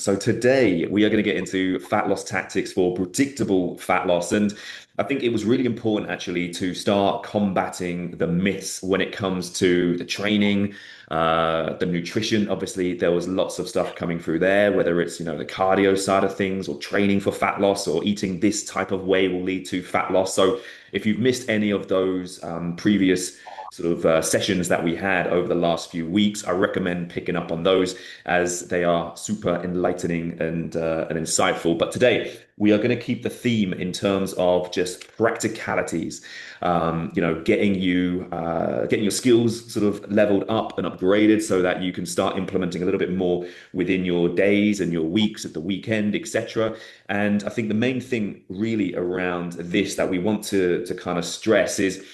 So today we are going to get into fat loss tactics for predictable fat loss. And I think it was really important actually to start combating the myths when it comes to the training, the nutrition. Obviously, there was lots of stuff coming through there, whether it's, the cardio side of things or training for fat loss or eating this type of way will lead to fat loss. So if you've missed any of those previous sort of sessions that we had over the last few weeks, I recommend picking up on those as they are super enlightening and insightful. But today we are going to keep the theme in terms of just practicalities. Getting your skills sort of leveled up and upgraded so that you can start implementing a little bit more within your days and your weeks at the weekend, etc. And I think the main thing really around this that we want to kind of stress is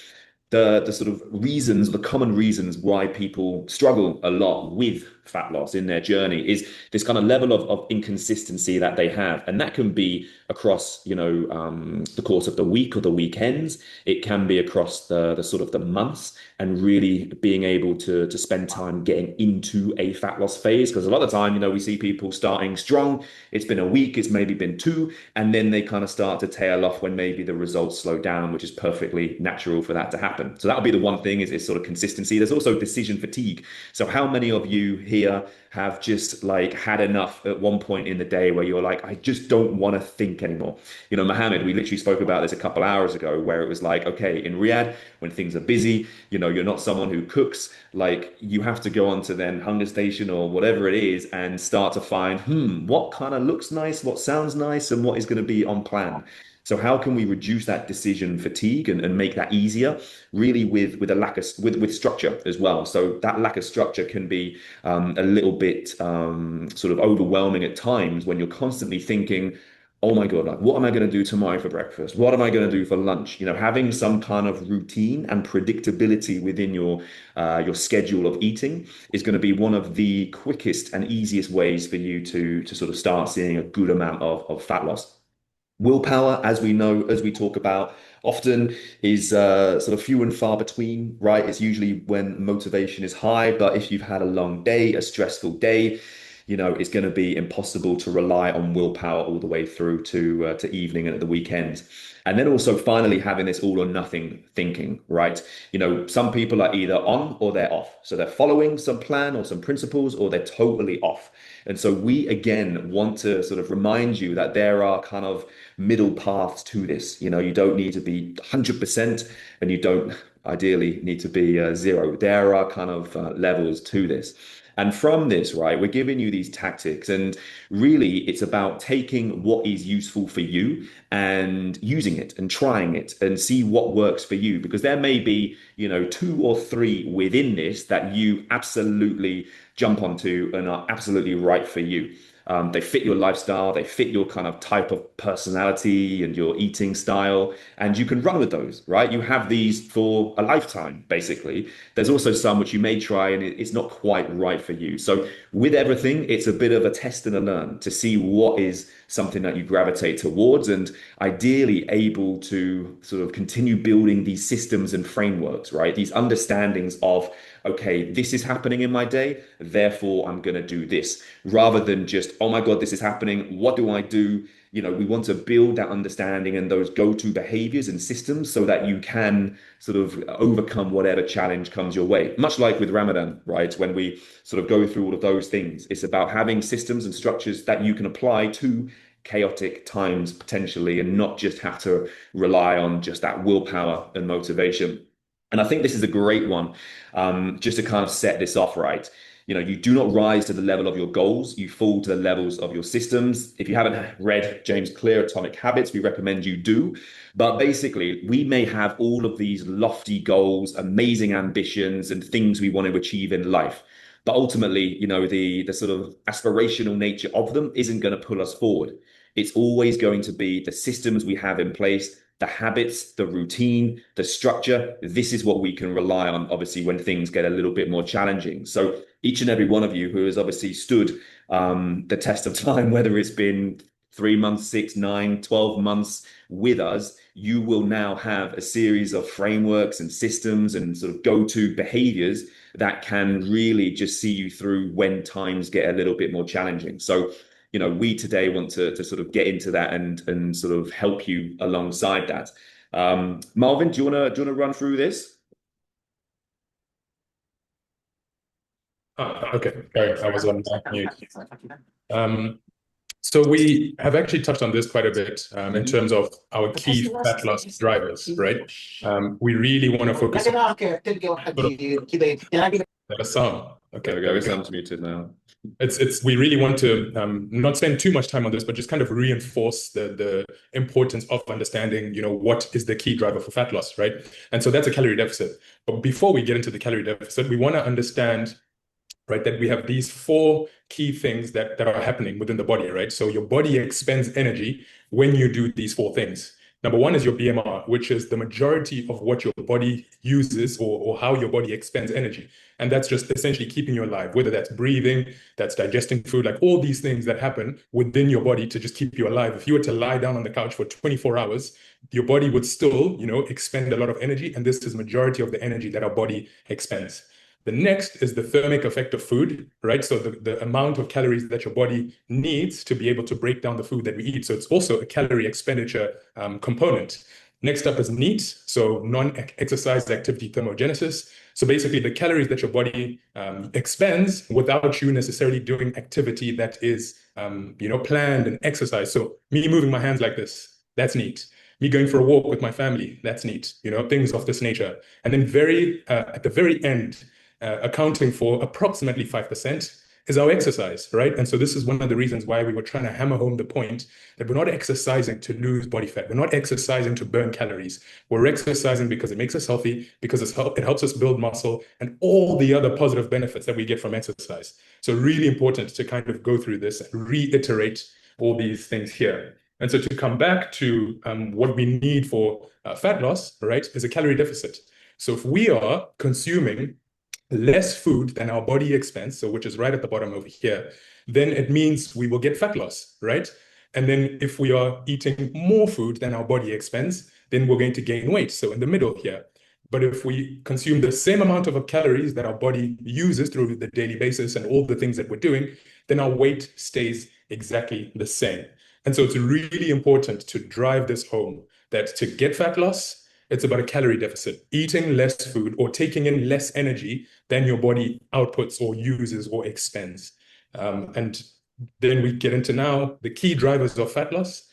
the sort of reasons, the common reasons why people struggle a lot with fat loss in their journey is this kind of level of inconsistency that they have. And that can be across, the course of the week or the weekends. It can be across the sort of the months and really being able to spend time getting into a fat loss phase. Because a lot of the time, we see people starting strong. It's been a week, it's maybe been two, and then they kind of start to tail off when maybe the results slow down, which is perfectly natural for that to happen. So that'll be the one thing is sort of consistency. There's also decision fatigue. So how many of you here have just like had enough at one point in the day where you're like, I just don't want to think anymore? Mohammed, we literally spoke about this a couple hours ago where it was like, okay, in Riyadh, when things are busy, you're not someone who cooks, like you have to go on to then Hunger Station or whatever it is and start to find, what kind of looks nice, what sounds nice, and what is going to be on plan. So how can we reduce that decision fatigue and make that easier? Really with a lack of with structure as well. So that lack of structure can be a little bit sort of overwhelming at times when you're constantly thinking, oh my God, like, what am I going to do tomorrow for breakfast? What am I going to do for lunch? Having some kind of routine and predictability within your schedule of eating is going to be one of the quickest and easiest ways for you to sort of start seeing a good amount of fat loss. Willpower, as we know, as we talk about often, is sort of few and far between, right? It's usually when motivation is high, but if you've had a long day, a stressful day, it's going to be impossible to rely on willpower all the way through to evening and at the weekend. And then also finally having this all or nothing thinking, right? Some people are either on or they're off. So they're following some plan or some principles, or they're totally off. And so we again want to sort of remind you that there are kind of middle paths to this. You don't need to be 100% and you don't ideally need to be zero. There are kind of levels to this. And from this, right, we're giving you these tactics, and really it's about taking what is useful for you and using it and trying it and see what works for you. Because there may be, two or three within this that you absolutely jump onto and are absolutely right for you. They fit your lifestyle, they fit your kind of type of personality and your eating style, and you can run with those, right? You have these for a lifetime, basically. There's also some which you may try and it's not quite right for you. So with everything, it's a bit of a test and a learn to see what is something that you gravitate towards and ideally able to sort of continue building these systems and frameworks, right? These understandings of, okay, this is happening in my day, therefore I'm going to do this, rather than just, oh my God, this is happening. What do I do? We want to build that understanding and those go-to behaviors and systems so that you can sort of overcome whatever challenge comes your way. Much like with Ramadan, right? When we sort of go through all of those things, it's about having systems and structures that you can apply to chaotic times potentially and not just have to rely on just that willpower and motivation. And I think this is a great one, just to kind of set this off right. You do not rise to the level of your goals, you fall to the levels of your systems. If you haven't read James Clear, Atomic Habits, we recommend you do. But basically, we may have all of these lofty goals, amazing ambitions, and things we want to achieve in life. But ultimately, the sort of aspirational nature of them isn't going to pull us forward. It's always going to be the systems we have in place, the habits, the routine, the structure. This is what we can rely on, obviously, when things get a little bit more challenging. So each and every one of you who has obviously stood the test of time, whether it's been 3 months, 6, 9, 12 months with us, you will now have a series of frameworks and systems and sort of go-to behaviors that can really just see you through when times get a little bit more challenging. So we today want to sort of get into that and sort of help you alongside that. Marvin, do you wanna run through this? Okay. Sorry, I was on mute. Um, so we have actually touched on this quite a bit in Mhm. terms of our key fat loss drivers, right? We really want to focus on the sum. There Okay, we there go. we It go. sounds muted now. It's we really want to not spend too much time on this, but just kind of reinforce the importance of understanding, what is the key driver for fat loss, right? And so that's a calorie deficit. But before we get into the calorie deficit, we want to understand, right, that we have these four key things that are happening within the body, right? So your body expends energy when you do these four things. Number one is your BMR, which is the majority of what your body uses, or how your body expends energy. And that's just essentially keeping you alive, whether that's breathing, that's digesting food, like all these things that happen within your body to just keep you alive. If you were to lie down on the couch for 24 hours, your body would still, expend a lot of energy. And this is majority of the energy that our body expends. The next is the thermic effect of food, right? So the amount of calories that your body needs to be able to break down the food that we eat. So it's also a calorie expenditure component. Next up is NEAT, so non-exercise activity thermogenesis. So basically the calories that your body expends without you necessarily doing activity that is, planned and exercise. So me moving my hands like this, that's NEAT. Me going for a walk with my family, that's NEAT. Things of this nature. And then at the very end, accounting for approximately 5% is our exercise, right? And so this is one of the reasons why we were trying to hammer home the point that we're not exercising to lose body fat. We're not exercising to burn calories. We're exercising because it makes us healthy, because it helps us build muscle and all the other positive benefits that we get from exercise. So really important to kind of go through this and reiterate all these things here. And so to come back to what we need for fat loss, right, is a calorie deficit. So if we are consuming less food than our body expends, so which is right at the bottom over here, then it means we will get fat loss, right? And then if we are eating more food than our body expends, then we're going to gain weight. So in the middle here. But if we consume the same amount of calories that our body uses through the daily basis and all the things that we're doing, then our weight stays exactly the same. And so it's really important to drive this home that to get fat loss, it's about a calorie deficit, eating less food or taking in less energy than your body outputs or uses or expends. And then we get into now the key drivers of fat loss,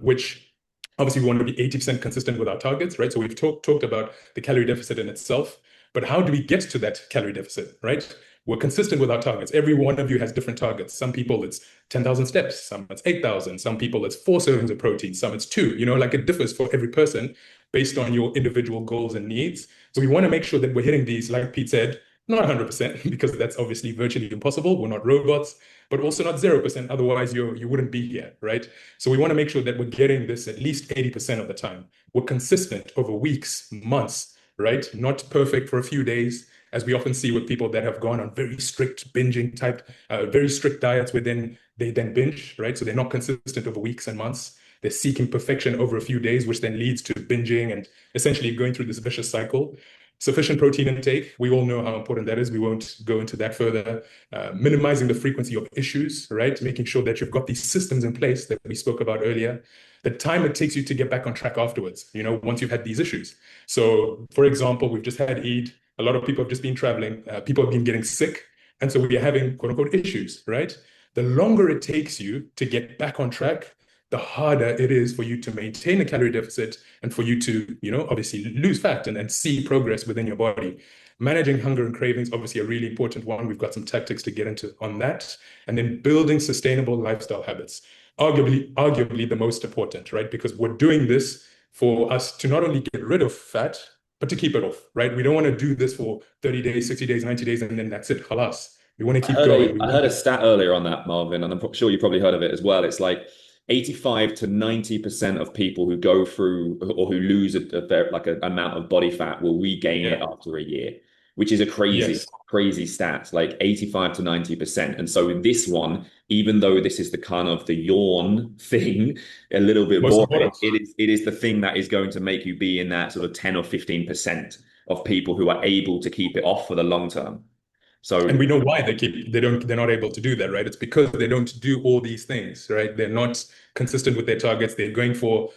which obviously we want to be 80% consistent with our targets, right? So we've talked about the calorie deficit in itself, but how do we get to that calorie deficit, right? We're consistent with our targets. Every one of you has different targets. Some people it's 10,000 steps, some it's 8,000, some people it's 4 servings of protein, some it's two, like it differs for every person based on your individual goals and needs. So we want to make sure that we're hitting these, like Pete said, not 100%, because that's obviously virtually impossible. We're not robots, but also not 0%. Otherwise, you wouldn't be here, right? So we want to make sure that we're getting this at least 80% of the time. We're consistent over weeks, months, right? Not perfect for a few days, as we often see with people that have gone on very strict binging type, very strict diets within they then binge, right? So they're not consistent over weeks and months. They're seeking perfection over a few days, which then leads to binging and essentially going through this vicious cycle. Sufficient protein intake, we all know how important that is. We won't go into that further. Minimizing the frequency of issues, right? Making sure that you've got these systems in place that we spoke about earlier. The time it takes you to get back on track afterwards, once you've had these issues. So, for example, we've just had Eid. A lot of people have just been traveling. People have been getting sick. And so we are having quote unquote issues, right? The longer it takes you to get back on track, the harder it is for you to maintain a calorie deficit and for you to, obviously lose fat and see progress within your body. Managing hunger and cravings, obviously a really important one. We've got some tactics to get into on that. And then building sustainable lifestyle habits, arguably the most important, right? Because we're doing this for us to not only get rid of fat, but to keep it off, right? We don't want to do this for 30 days, 60 days, 90 days, and then that's it, halas. We want to keep going. I heard a stat earlier on that, Marvin, and I'm sure you probably heard of it as well. It's like 85 to 90% of people who go through or who lose a amount of body fat will regain it Yeah. after a year, which is a crazy, Yes. crazy stat, like 85 to 90%. And so with this one, even though this is the kind of the yawn thing, a little bit Most boring, important. it is the thing that is going to make you be in that sort of 10 or 15% of people who are able to keep it off for the long term. And So we know why they're not able to do that, right? It's because they don't do all these things, right? They're not consistent with their targets. They're going for,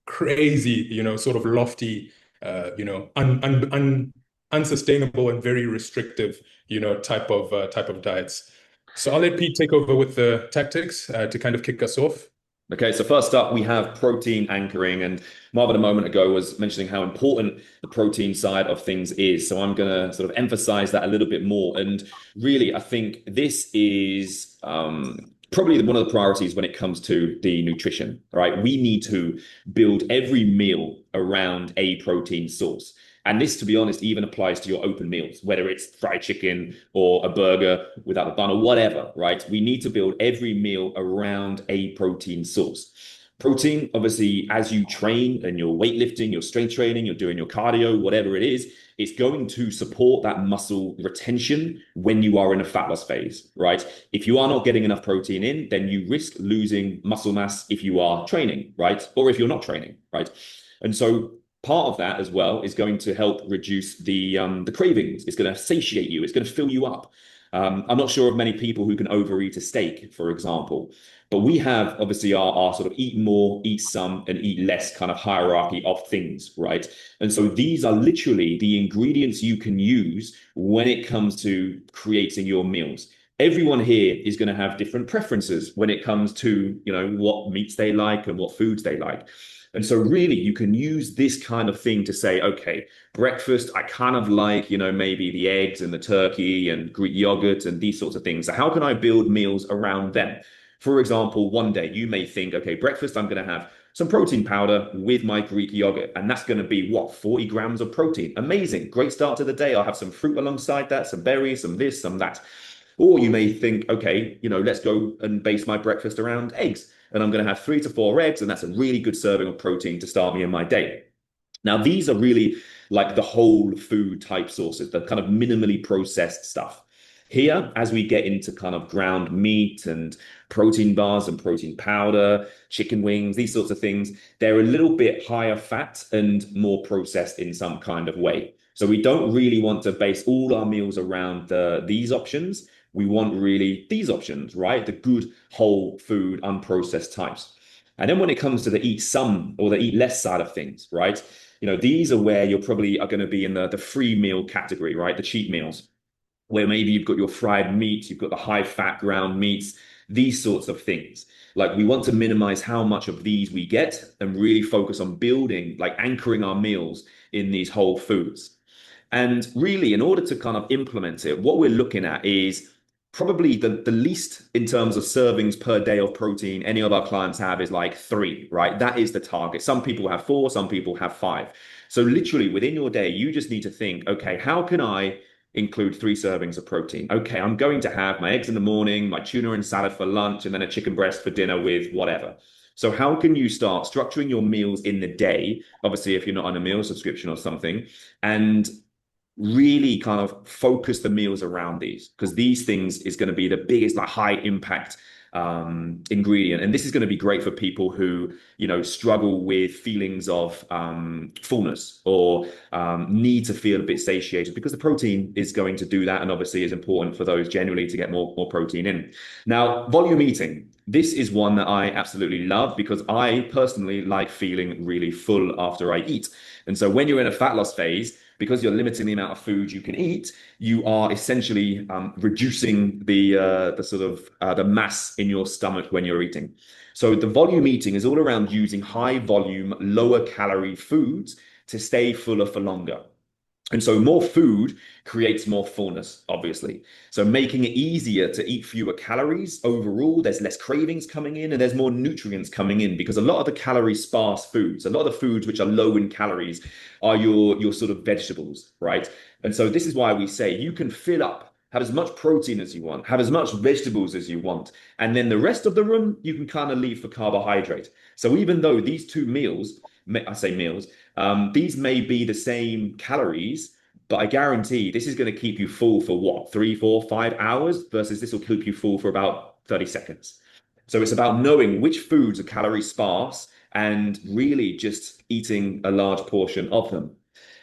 crazy, sort of lofty, unsustainable and very restrictive, type of diets. So I'll let Pete take over with the tactics to kind of kick us off. Okay, so first up, we have protein anchoring. And Marvin a moment ago was mentioning how important the protein side of things is. So I'm going to sort of emphasize that a little bit more. And really, I think this is probably one of the priorities when it comes to the nutrition, right? We need to build every meal around a protein source. And this, to be honest, even applies to your open meals, whether it's fried chicken or a burger without a bun or whatever, right? We need to build every meal around a protein source. Protein, obviously, as you train and you're weightlifting, you're strength training, you're doing your cardio, whatever it is, it's going to support that muscle retention when you are in a fat loss phase, right? If you are not getting enough protein in, then you risk losing muscle mass if you are training, right? Or if you're not training, right? And so part of that as well is going to help reduce the cravings. It's going to satiate you. It's going to fill you up. I'm not sure of many people who can overeat a steak, for example, but we have obviously our sort of eat more, eat some, and eat less kind of hierarchy of things, right? And so these are literally the ingredients you can use when it comes to creating your meals. Everyone here is going to have different preferences when it comes to, what meats they like and what foods they like. And so really you can use this kind of thing to say, okay, breakfast, I kind of like, maybe the eggs and the turkey and Greek yogurt and these sorts of things. So how can I build meals around them? For example, one day you may think, okay, breakfast, I'm going to have some protein powder with my Greek yogurt. And that's going to be what, 40 grams of protein. Amazing. Great start to the day. I'll have some fruit alongside that, some berries, some this, some that. Or you may think, okay, let's go and base my breakfast around eggs. And I'm going to have 3 to 4 eggs, and that's a really good serving of protein to start me in my day. Now, these are really like the whole food type sources, the kind of minimally processed stuff. Here, as we get into kind of ground meat and protein bars and protein powder, chicken wings, these sorts of things, they're a little bit higher fat and more processed in some kind of way. So we don't really want to base all our meals around these options. We want really these options, right? The good whole food, unprocessed types. And then when it comes to the eat some or the eat less side of things, right? These are where you're probably are going to be in the free meal category, right? The cheat meals, where maybe you've got your fried meat, you've got the high fat ground meats, these sorts of things. Like we want to minimize how much of these we get and really focus on building, like anchoring our meals in these whole foods. And really, in order to kind of implement it, what we're looking at is probably the least in terms of servings per day of protein any of our clients have is like 3, right? That is the target. Some people have 4, some people have 5. So literally within your day, you just need to think, okay, how can I include 3 servings of protein? Okay, I'm going to have my eggs in the morning, my tuna and salad for lunch, and then a chicken breast for dinner with whatever. So how can you start structuring your meals in the day? Obviously, if you're not on a meal subscription or something, and really kind of focus the meals around these, because these things is going to be the biggest like high impact ingredient. And this is going to be great for people who, struggle with feelings of fullness or need to feel a bit satiated, because the protein is going to do that. And obviously is important for those generally to get more protein in. Now, volume eating. This is one that I absolutely love because I personally like feeling really full after I eat. And so when you're in a fat loss phase, because you're limiting the amount of food you can eat, you are essentially reducing the sort of the mass in your stomach when you're eating. So the volume eating is all around using high volume, lower calorie foods to stay fuller for longer. And so more food creates more fullness, obviously. So making it easier to eat fewer calories overall, there's less cravings coming in and there's more nutrients coming in, because a lot of the calorie sparse foods, a lot of the foods which are low in calories are your sort of vegetables, right? And so this is why we say you can fill up, have as much protein as you want, have as much vegetables as you want, and then the rest of the room you can kind of leave for carbohydrate. So even though these 2 meals, I say meals, these may be the same calories, but I guarantee this is going to keep you full for what, 3, 4, 5 hours versus this will keep you full for about 30 seconds. So it's about knowing which foods are calorie sparse and really just eating a large portion of them.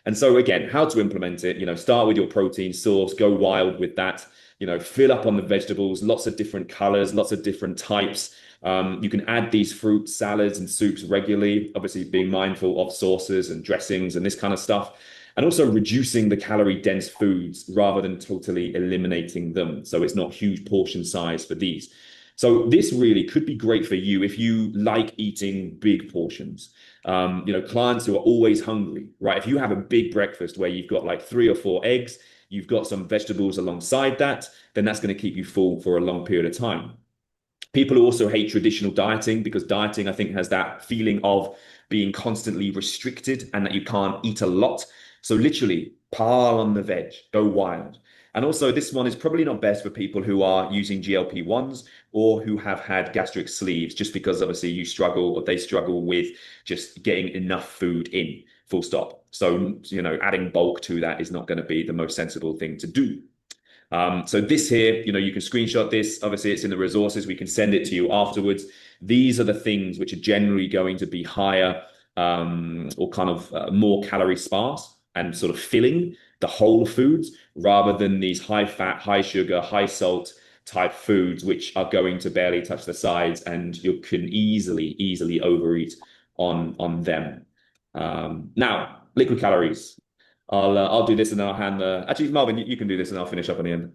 And so again, how to implement it, start with your protein source, go wild with that, fill up on the vegetables, lots of different colors, lots of different types. You can add these fruit salads and soups regularly, obviously being mindful of sauces and dressings and this kind of stuff. And also reducing the calorie dense foods rather than totally eliminating them. So it's not huge portion size for these. So this really could be great for you if you like eating big portions. Clients who are always hungry, right? If you have a big breakfast where you've got like 3 or 4 eggs, you've got some vegetables alongside that, then that's going to keep you full for a long period of time. People who also hate traditional dieting, because dieting, I think, has that feeling of being constantly restricted and that you can't eat a lot. So literally pile on the veg, go wild. And also this one is probably not best for people who are using GLP-1s or who have had gastric sleeves, just because obviously you struggle or they struggle with just getting enough food in, full stop. So, adding bulk to that is not going to be the most sensible thing to do. So this here, you can screenshot this. Obviously, it's in the resources. We can send it to you afterwards. These are the things which are generally going to be higher or kind of more calorie sparse and sort of filling the whole foods rather than these high fat, high sugar, high salt type foods, which are going to barely touch the sides and you can easily overeat on them. Now, liquid calories. I'll do this and then I'll hand actually, Marvin, you can do this and I'll finish up on the end.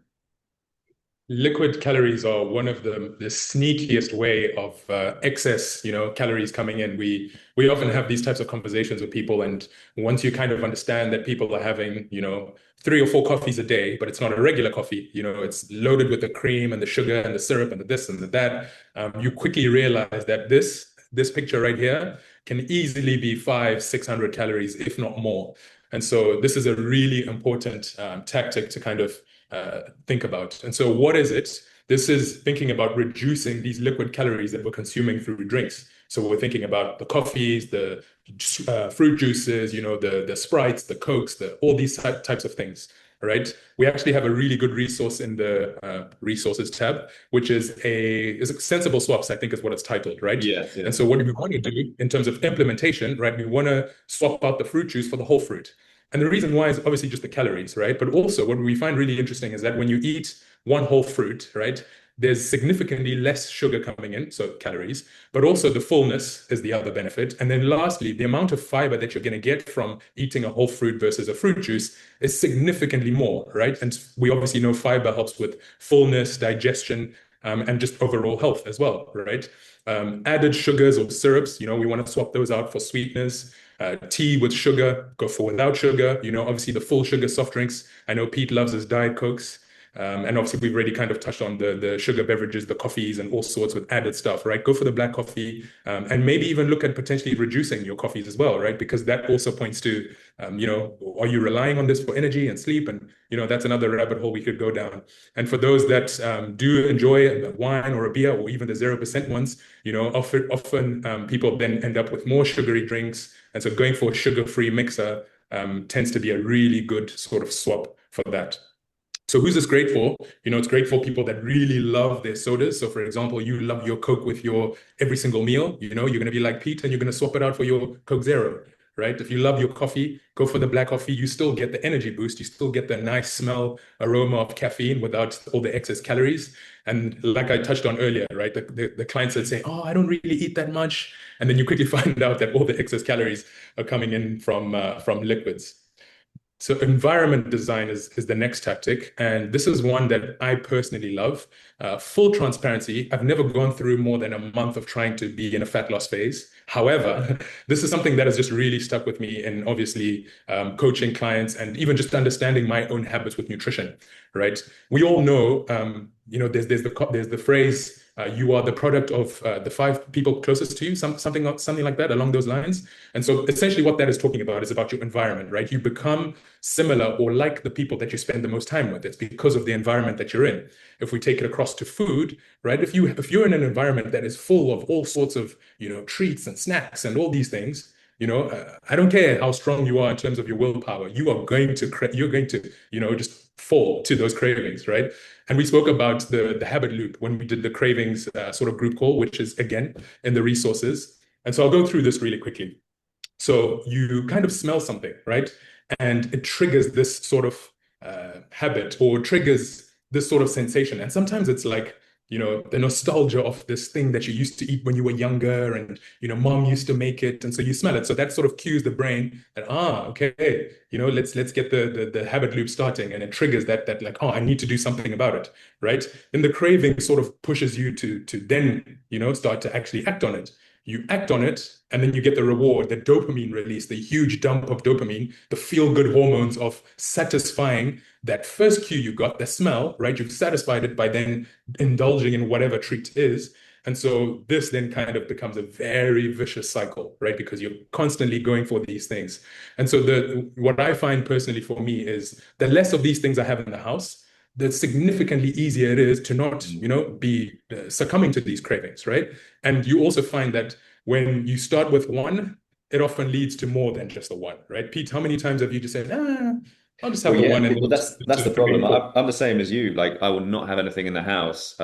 Liquid calories are one of the sneakiest way of excess, calories coming in. We often have these types of conversations with people, and once you kind of understand that people are having, 3 or 4 coffees a day, but it's not a regular coffee, it's loaded with the cream and the sugar and the syrup and the this and the that, you quickly realize that this picture right here can easily be 500-600 calories, if not more. And so this is a really important tactic to kind of think about. And so what is it? This is thinking about reducing these liquid calories that we're consuming through drinks. So we're thinking about the coffees, the fruit juices, the Sprites, the Cokes, all these types of things, right? We actually have a really good resource in the resources tab, which is Sensible Swaps, I think is what it's titled, right? Yes. And so what we want to do in terms of implementation, right? We want to swap out the fruit juice for the whole fruit. And the reason why is obviously just the calories, right? But also what we find really interesting is that when you eat one whole fruit, right, there's significantly less sugar coming in, so calories, but also the fullness is the other benefit. And then lastly, the amount of fiber that you're going to get from eating a whole fruit versus a fruit juice is significantly more, right? And we obviously know fiber helps with fullness, digestion, and just overall health as well, right? Added sugars or syrups, we want to swap those out for sweetness. Tea with sugar, go for without sugar. Obviously the full sugar soft drinks. I know Pete loves his Diet Cokes. And obviously we've already kind of touched on the sugar beverages, the coffees and all sorts with added stuff, right? Go for the black coffee and maybe even look at potentially reducing your coffees as well, right? Because that also points to, are you relying on this for energy and sleep? And, that's another rabbit hole we could go down. And for those that do enjoy a wine or a beer or even the 0% ones, often people then end up with more sugary drinks. And so going for a sugar-free mixer tends to be a really good sort of swap for that. So who's this great for? It's great for people that really love their sodas. So for example, you love your Coke with your every single meal, you're going to be like Pete and you're going to swap it out for your Coke Zero, right? If you love your coffee, go for the black coffee. You still get the energy boost. You still get the nice smell, aroma of caffeine without all the excess calories. And like I touched on earlier, right? The clients that say, oh, I don't really eat that much. And then you quickly find out that all the excess calories are coming in from liquids. So environment design is the next tactic. And this is one that I personally love. Full transparency, I've never gone through more than a month of trying to be in a fat loss phase. However, this is something that has just really stuck with me in obviously coaching clients and even just understanding my own habits with nutrition, right? We all know, there's the phrase, you are the product of the 5 people closest to you, something like that along those lines. And so essentially what that is talking about is about your environment, right? You become similar or like the people that you spend the most time with. It's because of the environment that you're in. If we take it across to food, right? If you're in an environment that is full of all sorts of, treats and snacks and all these things, I don't care how strong you are in terms of your willpower, you're going to, just fall to those cravings, right? And we spoke about the habit loop when we did the cravings sort of group call, which is again in the resources. And so I'll go through this really quickly. So you kind of smell something, right? and it triggers this sort of habit, or triggers this sort of sensation. And sometimes it's like, the nostalgia of this thing that you used to eat when you were younger, and mom used to make it, and so you smell it. So that sort of cues the brain that, okay, let's get the habit loop starting, and it triggers that like, I need to do something about it, right? Then the craving sort of pushes you to then start to actually act on it. You act on it, and then you get the reward, the dopamine release, the huge dump of dopamine, the feel-good hormones of satisfying that first cue you got, the smell, right? You've satisfied it by then indulging in whatever treat is. And so this then kind of becomes a very vicious cycle, right? Because you're constantly going for these things. And so what I find personally for me is the less of these things I have in the house, the significantly easier it is to not, be succumbing to these cravings, right? And you also find that when you start with one, it often leads to more than just the one, right? Pete, how many times have you just said, I'll just have Well, the yeah, one, and well, then that's the just bring problem. it forward. I'm the same as you. Like, I will not have anything in the house,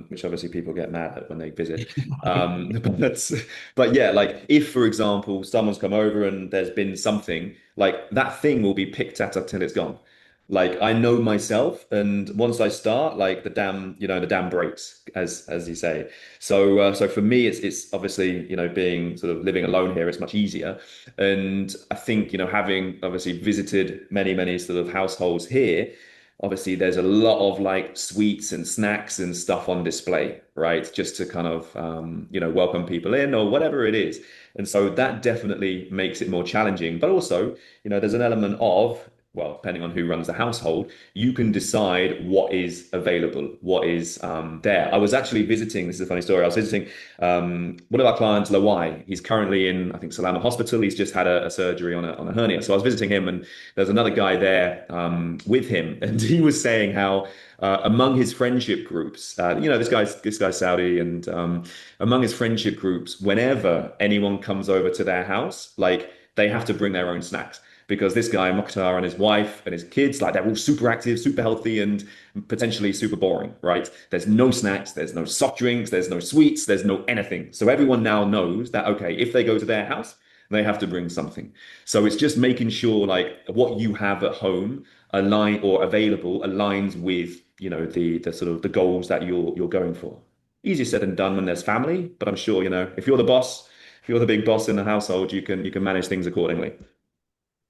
which obviously people get mad at when they visit. But but yeah, like if, for example, someone's come over and there's been something, like that thing will be picked at until it's gone. Like I know myself, and once I start, like the dam breaks, as you say. So for me, it's obviously being sort of living alone here, it's much easier. And I think, having obviously visited many sort of households here, obviously there's a lot of like sweets and snacks and stuff on display, right? Just to kind of, welcome people in or whatever it is. And so that definitely makes it more challenging. But also, there's an element of, well, depending on who runs the household, you can decide what is available, what is there. I was actually visiting, this is a funny story. I was visiting one of our clients, Lawai. He's currently in, I think, Salama Hospital. He's just had a surgery on a hernia. So I was visiting him, and there's another guy there with him. And he was saying how among his friendship groups, this guy's Saudi, and among his friendship groups, whenever anyone comes over to their house, like they have to bring their own snacks because this guy, Mokhtar, and his wife and his kids, like they're all super active, super healthy, and potentially super boring, right? There's no snacks, there's no soft drinks, there's no sweets, there's no anything. So everyone now knows that, okay, if they go to their house, they have to bring something. So it's just making sure like what you have at home align or available aligns with, the sort of the goals that you're going for. Easier said than done when there's family, but I'm sure, if you're the boss, if you're the big boss in the household, you can manage things accordingly.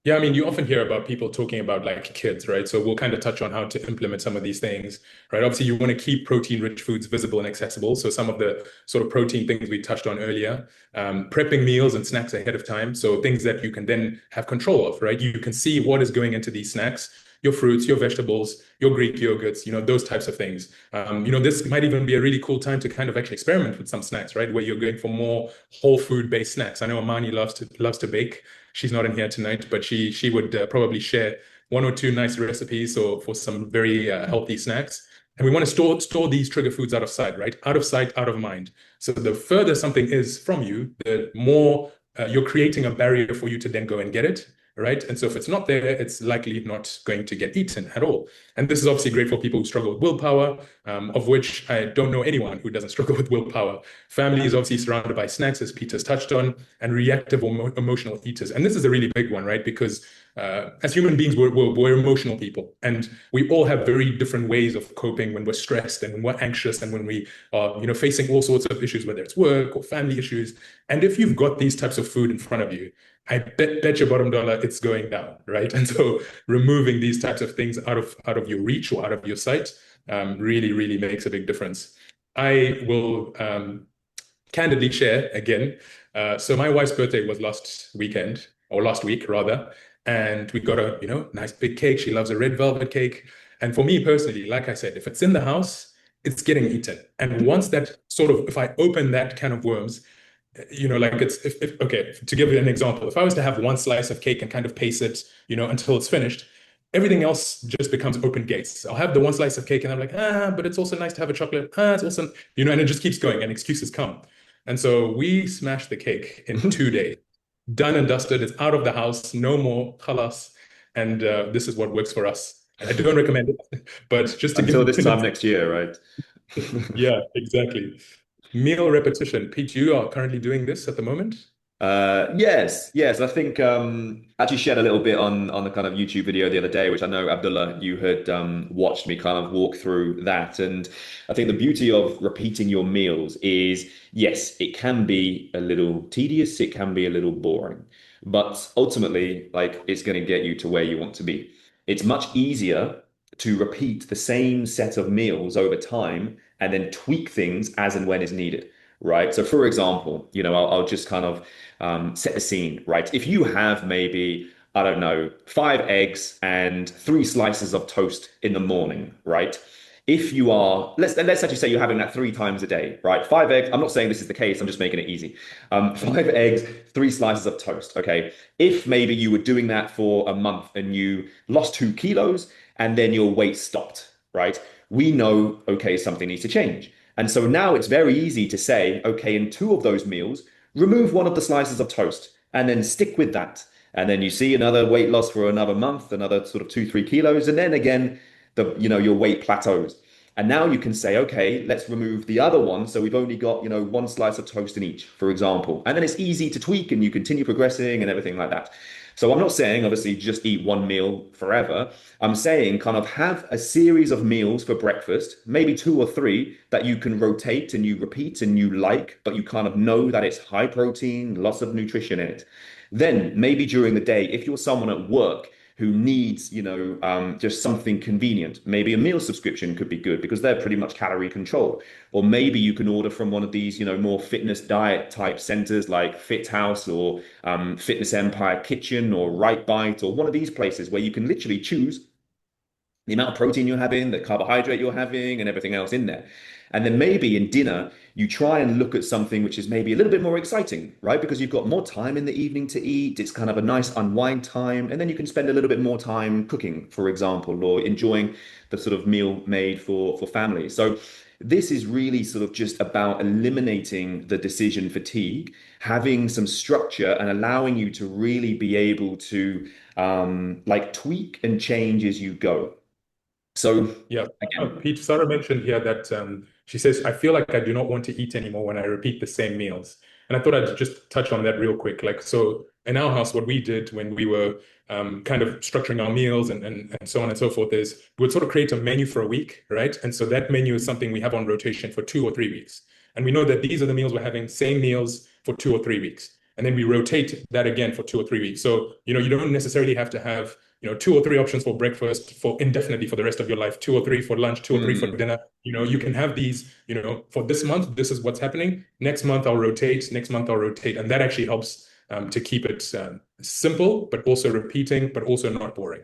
Yeah, I mean, you often hear about people talking about like kids, right? So we'll kind of touch on how to implement some of these things, right? Obviously, you want to keep protein-rich foods visible and accessible. So some of the sort of protein things we touched on earlier, prepping meals and snacks ahead of time. So things that you can then have control of, right? You can see what is going into these snacks, your fruits, your vegetables, your Greek yogurts, those types of things. This might even be a really cool time to kind of actually experiment with some snacks, right? Where you're going for more whole food based snacks. I know Amani loves to bake. She's not in here tonight, but she would probably share one or two nice recipes or for some very healthy snacks. And we want to store these trigger foods out of sight, right? Out of sight, out of mind. So the further something is from you, the more you're creating a barrier for you to then go and get it, right? And so if it's not there, it's likely not going to get eaten at all. And this is obviously great for people who struggle with willpower, of which I don't know anyone who doesn't struggle with willpower. Family is obviously surrounded by snacks, as Peter's touched on, and reactive emotional eaters. And this is a really big one, right? Because as human beings, we're emotional people, and we all have very different ways of coping when we're stressed and when we're anxious and when we are, facing all sorts of issues, whether it's work or family issues. And if you've got these types of food in front of you, I bet your bottom dollar it's going down, right? And so removing these types of things out of your reach or out of your sight really makes a big difference. I will candidly share again. So my wife's birthday was last weekend, or last week rather, and we got a nice big cake. She loves a red velvet cake, and for me personally, like I said, if it's in the house, it's getting eaten. And once that sort of, if I open that can of worms, like it's okay, to give you an example, if I was to have one slice of cake and kind of pace it, until it's finished, everything else just becomes open gates. I'll have the one slice of cake and I'm like, but it's also nice to have a chocolate. It's also, and it just keeps going and excuses come. And so we smashed the cake in 2 days. Done and dusted. It's out of the house. No more khalas. And this is what works for us. I don't recommend it, but just to give Until you this an time example. next year, right? Yeah, exactly. Meal repetition. Pete, you are currently doing this at the moment? Yes. I think actually shared a little bit on the kind of YouTube video the other day, which I know Abdullah, you had watched me kind of walk through that. And I think the beauty of repeating your meals is, yes, it can be a little tedious, it can be a little boring, but ultimately, like it's going to get you to where you want to be. It's much easier to repeat the same set of meals over time and then tweak things as and when is needed. Right. So, for example, I'll just kind of set the scene, right? If you have maybe, I don't know, 5 eggs and 3 slices of toast in the morning, right? If you are, let's actually say you're having that 3 times a day, right? 5 eggs. I'm not saying this is the case. I'm just making it easy. 5 eggs, 3 slices of toast. Okay. If maybe you were doing that for a month and you lost 2 kilos and then your weight stopped, right? We know, okay, something needs to change. And so now it's very easy to say, okay, in two of those meals, remove one of the slices of toast and then stick with that. And then you see another weight loss for another month, another sort of 2, 3 kilos. And then again, your weight plateaus. And now you can say, okay, let's remove the other one. So we've only got, 1 slice of toast in each, for example. And then it's easy to tweak and you continue progressing and everything like that. So I'm not saying obviously just eat one meal forever. I'm saying kind of have a series of meals for breakfast, maybe 2 or 3 that you can rotate and you repeat and you like, but you kind of know that it's high protein, lots of nutrition in it. Then maybe during the day, if you're someone at work who needs, just something convenient, maybe a meal subscription could be good because they're pretty much calorie controlled. Or maybe you can order from one of these, more fitness diet type centers like Fit House or Fitness Empire Kitchen or Right Bite or one of these places where you can literally choose the amount of protein you're having, the carbohydrate you're having, and everything else in there. And then maybe in dinner, you try and look at something which is maybe a little bit more exciting, right? Because you've got more time in the evening to eat. It's kind of a nice unwind time. And then you can spend a little bit more time cooking, for example, or enjoying the sort of meal made for family. So this is really sort of just about eliminating the decision fatigue, having some structure and allowing you to really be able to like tweak and change as you go. So Yeah. again, Pete, Sarah mentioned here that she says, I feel like I do not want to eat anymore when I repeat the same meals. And I thought I'd just touch on that real quick. Like, so in our house, what we did when we were kind of structuring our meals and so on and so forth is we would sort of create a menu for a week, right? And so that menu is something we have on rotation for 2 or 3 weeks. And we know that these are the meals we're having, same meals for 2 or 3 weeks. And then we rotate that again for 2 or 3 weeks. So, you don't necessarily have to have 2 or 3 options for breakfast for indefinitely for the rest of your life, 2 or 3 for lunch, 2 or 3 for mm, dinner. You can have these, for this month, this is what's happening. Next month, I'll rotate. Next month, I'll rotate. And that actually helps to keep it simple, but also repeating, but also not boring.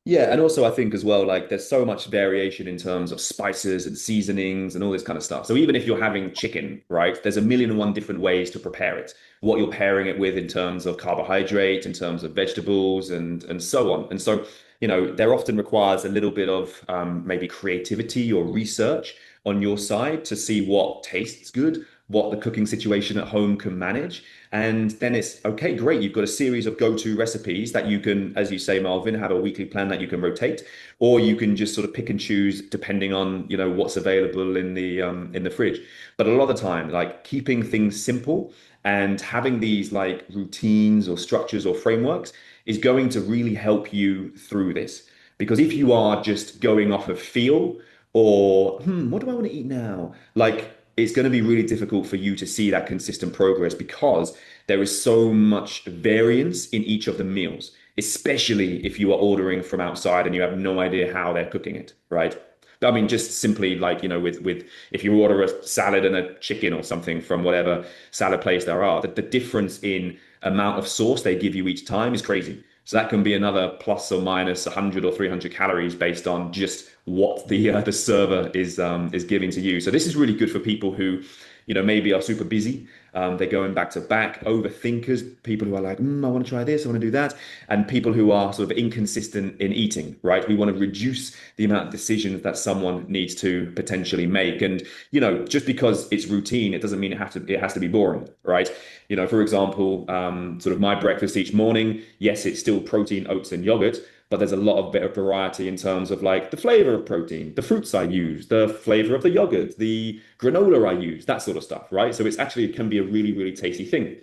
yeah, and also I think as well, like there's so much variation in terms of spices and seasonings and all this kind of stuff. So even if you're having chicken, right, there's a million and one different ways to prepare it. What you're pairing it with in terms of carbohydrate, in terms of vegetables, and so on. And so, there often requires a little bit of maybe creativity or research on your side to see what tastes good, what the cooking situation at home can manage. And then it's okay, great. You've got a series of go-to recipes that you can, as you say, Marvin, have a weekly plan that you can rotate, or you can just sort of pick and choose depending on, what's available in the fridge. But a lot of the time, like keeping things simple and having these like routines or structures or frameworks is going to really help you through this. Because if you are just going off of feel or, what do I want to eat now? Like, it's going to be really difficult for you to see that consistent progress because there is so much variance in each of the meals, especially if you are ordering from outside and you have no idea how they're cooking it, right? I mean, just simply like, with if you order a salad and a chicken or something from whatever salad place there are, the difference in amount of sauce they give you each time is crazy. So that can be another plus or minus 100 or 300 calories based on just what the server is giving to you. So this is really good for people who, maybe are super busy. They're going back to back, overthinkers, people who are like, I want to try this, I want to do that, and people who are sort of inconsistent in eating, right? We want to reduce the amount of decisions that someone needs to potentially make. And, just because it's routine, it doesn't mean it has to be boring, right? For example, sort of my breakfast each morning, yes, it's still protein, oats, and yogurt, but there's a lot of better variety in terms of like the flavor of protein, the fruits I use, the flavor of the yogurt, the granola I use, that sort of stuff, right? So it's actually, it can be a really, really tasty thing.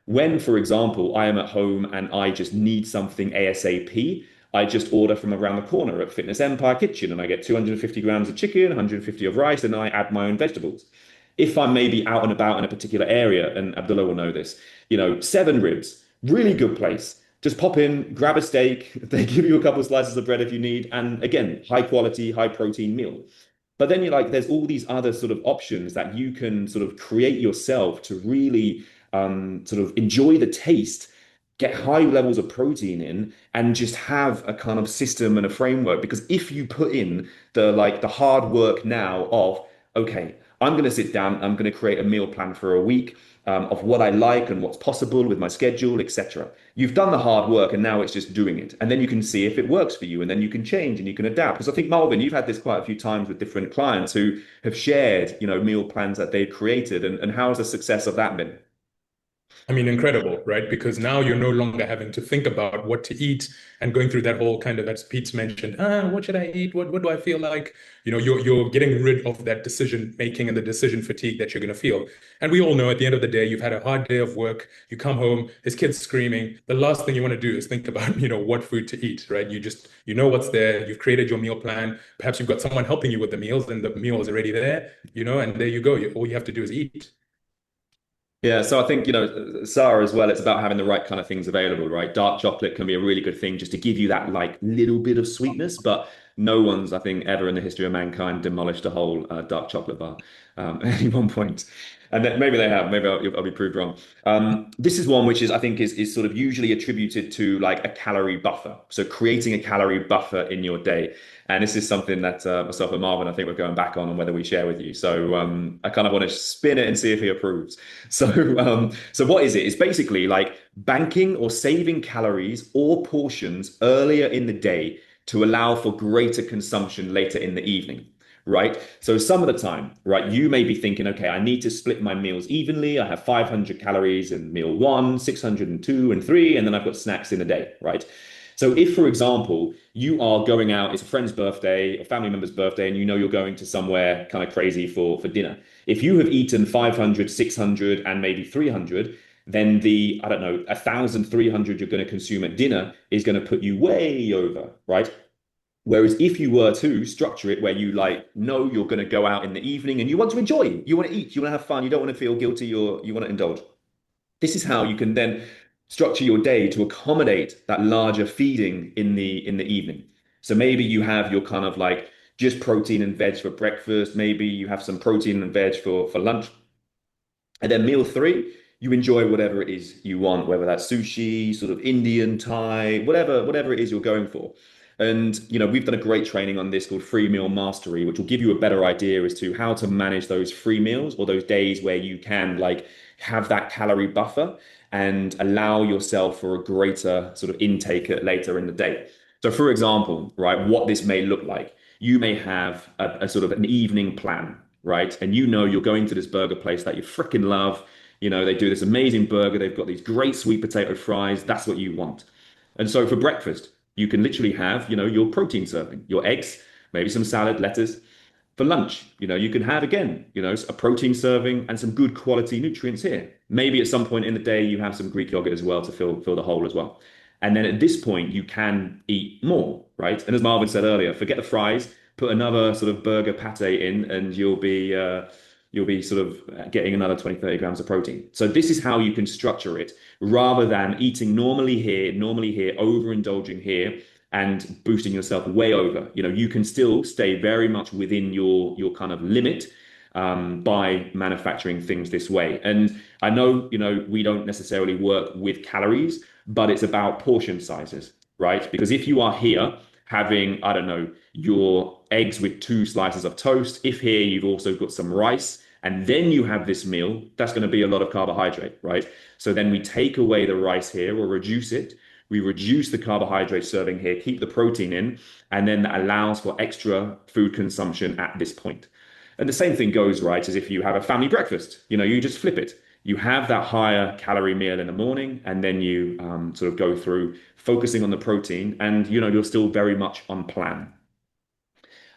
When, for example, I am at home and I just need something ASAP, I just order from around the corner at Fitness Empire Kitchen and I get 250 grams of chicken, 150 of rice, and I add my own vegetables. If I'm maybe out and about in a particular area, and Abdullah will know this, Seven Ribs, really good place. Just pop in, grab a steak. They give you a couple of slices of bread if you need. And again, high quality, high protein meal. But then you're like, there's all these other sort of options that you can sort of create yourself to really sort of enjoy the taste, get high levels of protein in, and just have a kind of system and a framework. Because if you put in the hard work now of, okay, I'm going to sit down, I'm going to create a meal plan for a week of what I like and what's possible with my schedule, etc. You've done the hard work and now it's just doing it. And then you can see if it works for you and then you can change and you can adapt. Because I think, Malvin, you've had this quite a few times with different clients who have shared, meal plans that they've created. And how has the success of that been? I mean, incredible, right? Because now you're no longer having to think about what to eat and going through that whole kind of, as Pete's mentioned, what should I eat? What do I feel like? You're getting rid of that decision making and the decision fatigue that you're going to feel. And we all know at the end of the day, you've had a hard day of work. You come home, his kid's screaming. The last thing you want to do is think about, what food to eat, right? You know what's there. You've created your meal plan. Perhaps you've got someone helping you with the meals, and the meal is already there, and there you go. All you have to do is eat. Yeah, so I think, Sarah as well, it's about having the right kind of things available, right? Dark chocolate can be a really good thing just to give you that like little bit of sweetness, but no one's, I think, ever in the history of mankind demolished a whole dark chocolate bar at any one point. And then maybe they have, maybe I'll be proved wrong. This is one which is, I think, is sort of usually attributed to like a calorie buffer. So creating a calorie buffer in your day. And this is something that myself and Marvin, I think we're going back on whether we share with you. So I kind of want to spin it and see if he approves. So what is it? It's basically like banking or saving calories or portions earlier in the day to allow for greater consumption later in the evening. Right. So some of the time, right, you may be thinking, okay, I need to split my meals evenly. I have 500 calories in meal one, 602 and three, and then I've got snacks in the day. Right. So if, for example, you are going out, it's a friend's birthday, a family member's birthday, and you're going to somewhere kind of crazy for dinner. If you have eaten 500, 600, and maybe 300, then I don't know, 1,300 you're going to consume at dinner is going to put you way over, right? Whereas if you were to structure it where you like know you're going to go out in the evening and you want to enjoy, you want to eat, you want to have fun, you don't want to feel guilty, or you want to indulge. This is how you can then structure your day to accommodate that larger feeding in the evening. So maybe you have your kind of like just protein and veg for breakfast. Maybe you have some protein and veg for lunch. And then meal three, you enjoy whatever it is you want, whether that's sushi, sort of Indian, Thai, whatever it is you're going for. And we've done a great training on this called Free Meal Mastery, which will give you a better idea as to how to manage those free meals or those days where you can like have that calorie buffer and allow yourself for a greater sort of intake later in the day. So, for example, right, what this may look like, you may have a sort of an evening plan, right? And you're going to this burger place that you freaking love. They do this amazing burger. They've got these great sweet potato fries. That's what you want. And so for breakfast, you can literally have, your protein serving, your eggs, maybe some salad, lettuce. For lunch, you can have again, a protein serving and some good quality nutrients here. Maybe at some point in the day, you have some Greek yogurt as well to fill the hole as well. And then at this point, you can eat more, right? And as Marvin said earlier, forget the fries, put another sort of burger pate in, and you'll be sort of getting another 20, 30 grams of protein. So this is how you can structure it rather than eating normally here, overindulging here, and boosting yourself way over. You can still stay very much within your kind of limit by manufacturing things this way. And I know, we don't necessarily work with calories, but it's about portion sizes, right? Because if you are here having, I don't know, your eggs with 2 slices of toast, if here you've also got some rice, and then you have this meal, that's going to be a lot of carbohydrate, right? So then we take away the rice here or reduce it. We reduce the carbohydrate serving here, keep the protein in, and then that allows for extra food consumption at this point. And the same thing goes, right, as if you have a family breakfast. You just flip it. You have that higher calorie meal in the morning, and then you sort of go through focusing on the protein, and you're still very much on plan.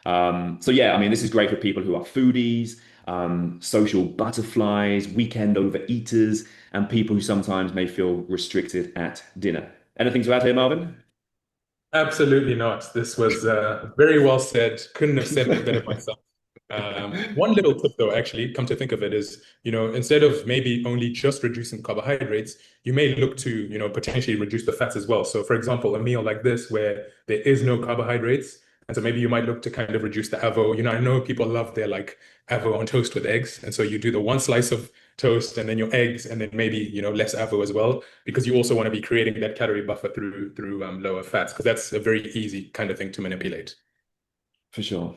So yeah, I mean, this is great for people who are foodies. social butterflies, weekend overeaters, and people who sometimes may feel restricted at dinner. Anything to add here, Marvin? Absolutely not. This was very well said. Couldn't have said it better myself. One little tip, though, actually, come to think of it, is, instead of maybe only just reducing carbohydrates, you may look to, potentially reduce the fats as well. So, for example, a meal like this where there is no carbohydrates, and so maybe you might look to kind of reduce the avo. I know people love their like avo on toast with eggs, and so you do the one slice of toast and then your eggs, and then maybe less avo as well, because you also want to be creating that calorie buffer through lower fats, because that's a very easy kind of thing to manipulate. For sure.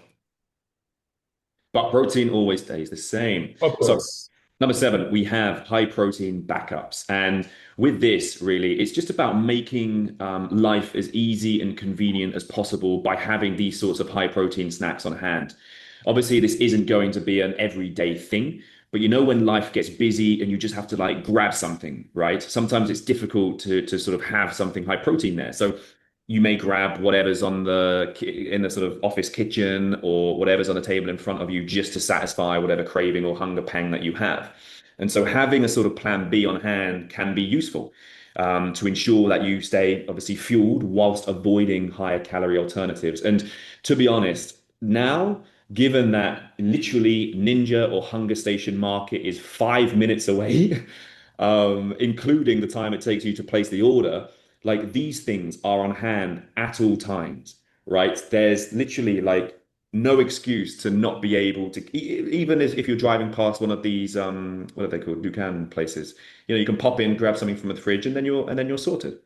But protein always stays the same. Of So, course. number seven, we have high protein backups. And with this, really, it's just about making life as easy and convenient as possible by having these sorts of high protein snacks on hand. Obviously, this isn't going to be an everyday thing, but when life gets busy and you just have to like grab something, right? Sometimes it's difficult to sort of have something high protein there. So you may grab whatever's in the sort of office kitchen or whatever's on the table in front of you just to satisfy whatever craving or hunger pang that you have. And so having a sort of plan B on hand can be useful to ensure that you stay obviously fueled whilst avoiding higher calorie alternatives. And to be honest, now, given that literally Ninja or Hunger Station Market is 5 minutes away, including the time it takes you to place the order, like these things are on hand at all times, right? There's literally like no excuse to not be able to, even if you're driving past one of these, what are they called, Dukan places. You can pop in, grab something from the fridge, and then you're sorted.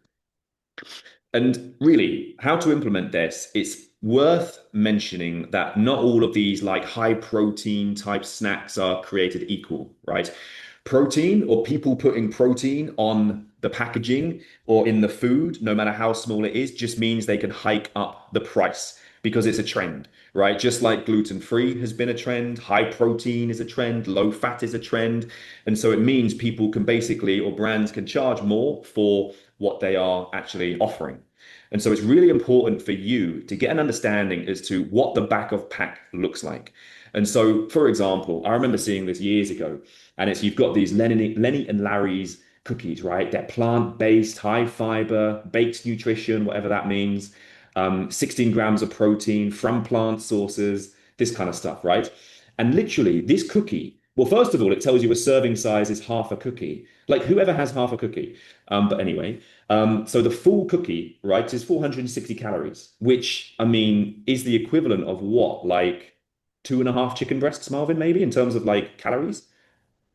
And really, how to implement this, it's worth mentioning that not all of these like high protein type snacks are created equal, right? Protein or people putting protein on the packaging or in the food, no matter how small it is, just means they can hike up the price because it's a trend, right? Just like gluten free has been a trend, high protein is a trend, low fat is a trend. And so it means people can basically, or brands can charge more for what they are actually offering. And so it's really important for you to get an understanding as to what the back of pack looks like. And so, for example, I remember seeing this years ago, and it's you've got these Lenny and Larry's cookies, right? They're plant-based, high fiber, baked nutrition, whatever that means. 16 grams of protein from plant sources, this kind of stuff, right? And literally, this cookie, well, first of all, it tells you a serving size is half a cookie. Like whoever has half a cookie. But anyway, so the full cookie, right, is 460 calories, which I mean is the equivalent of what, like two and a half chicken breasts, Marvin, maybe in terms of like calories.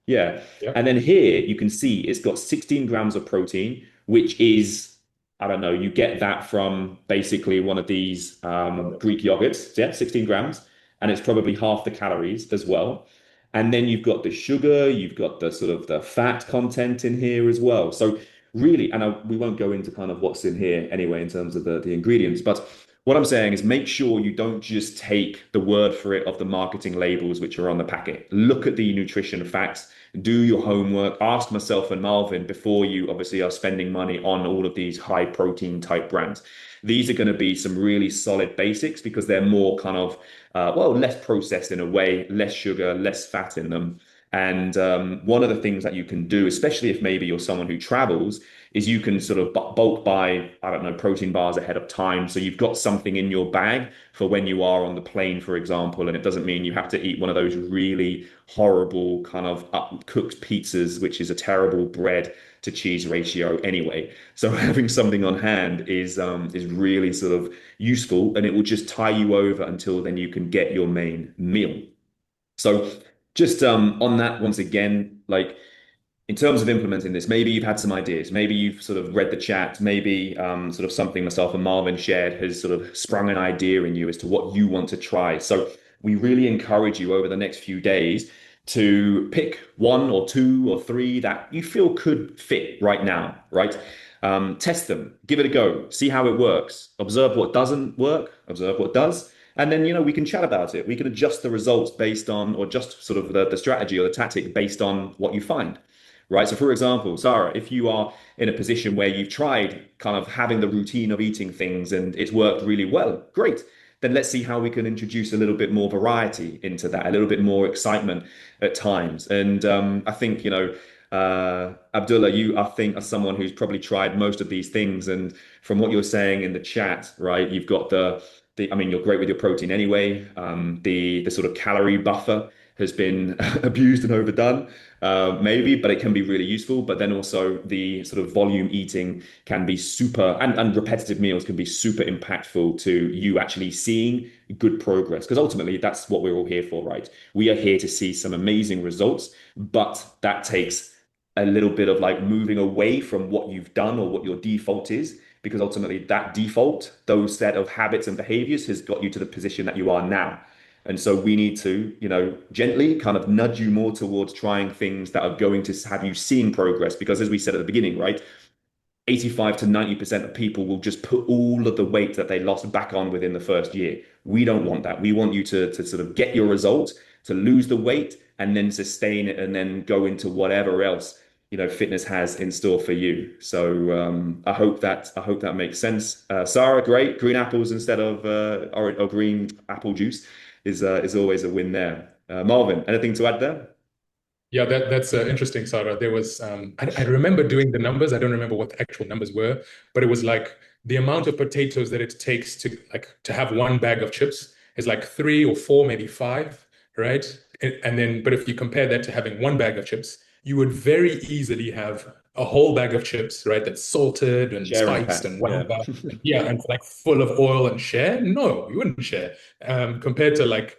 Yeah. Yeah. And then here you can see it's got 16 grams of protein, which is, I don't know, you get that from basically one of these Greek yogurts. Yeah, 16 grams. And it's probably half the calories as well. And then you've got the sugar, you've got the sort of the fat content in here as well. So really, and we won't go into kind of what's in here anyway in terms of the ingredients, but what I'm saying is make sure you don't just take the word for it of the marketing labels which are on the packet. Look at the nutrition facts, do your homework, ask myself and Marvin before you obviously are spending money on all of these high protein type brands. These are going to be some really solid basics because they're more kind of, less processed in a way, less sugar, less fat in them. And one of the things that you can do, especially if maybe you're someone who travels, is you can sort of bulk buy, I don't know, protein bars ahead of time. So you've got something in your bag for when you are on the plane, for example. And it doesn't mean you have to eat one of those really horrible kind of cooked pizzas, which is a terrible bread to cheese ratio anyway. So having something on hand is really sort of useful, and it will just tie you over until then you can get your main meal. So just on that, once again, like in terms of implementing this, maybe you've had some ideas, maybe you've sort of read the chat, maybe sort of something myself and Marvin shared has sort of sprung an idea in you as to what you want to try. So we really encourage you over the next few days to pick one or two or three that you feel could fit right now, right? Test them, give it a go, see how it works, observe what doesn't work, observe what does. And then, we can chat about it. We can adjust the results based on, or just sort of the strategy or the tactic based on what you find. Right. So, for example, Sarah, if you are in a position where you've tried kind of having the routine of eating things and it's worked really well, great. then let's see how we can introduce a little bit more variety into that, a little bit more excitement at times. And I think, Abdullah, you, I think, are someone who's probably tried most of these things. And from what you're saying in the chat, right, you've got I mean, you're great with your protein anyway. The sort of calorie buffer has been abused and overdone, maybe, but it can be really useful. But then also the sort of volume eating can be super, and repetitive meals can be super impactful to you actually seeing good progress. Because ultimately, that's what we're all here for, right? We are here to see some amazing results, but that takes a little bit of like moving away from what you've done or what your default is, because ultimately that default, those set of habits and behaviors has got you to the position that you are now. And so we need to, gently kind of nudge you more towards trying things that are going to have you seeing progress. Because as we said at the beginning, right, 85 to 90% of people will just put all of the weight that they lost back on within the first year. We don't want that. We want you to sort of get your result, to lose the weight, and then sustain it, and then go into whatever else fitness has in store for you. So I hope that makes sense. Sarah, great. Green apples instead of or green apple juice is always a win there. Marvin, anything to add there? Yeah, that's interesting, Sarah. There was I remember doing the numbers. I don't remember what the actual numbers were, but it was like the amount of potatoes that it takes to have one bag of chips is like three or four, maybe five, right? And then, but if you compare that to having one bag of chips, you would very easily have a whole bag of chips, right? That's salted and Sharing spiced pack. and Yeah. whatever. Yeah, and like full of oil and share. No, you wouldn't share. Compared to like,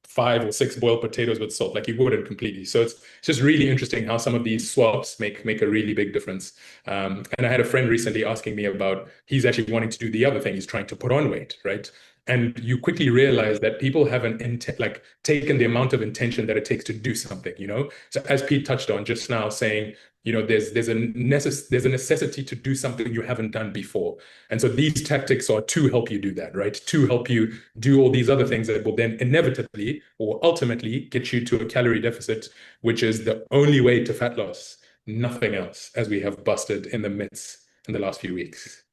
five or six boiled potatoes with salt, like you wouldn't completely. So it's just really interesting how some of these swaps make a really big difference. And I had a friend recently asking me about, he's actually wanting to do the other thing. He's trying to put on weight, right? And you quickly realize that people haven't like taken the amount of intention that it takes to do something. So as Pete touched on just now, saying, there's a necessity to do something you haven't done before. And so these tactics are to help you do that, right? To help you do all these other things that will then inevitably or ultimately get you to a calorie deficit, which is the only way to fat loss, nothing else, as we have busted in the myths in the last few weeks.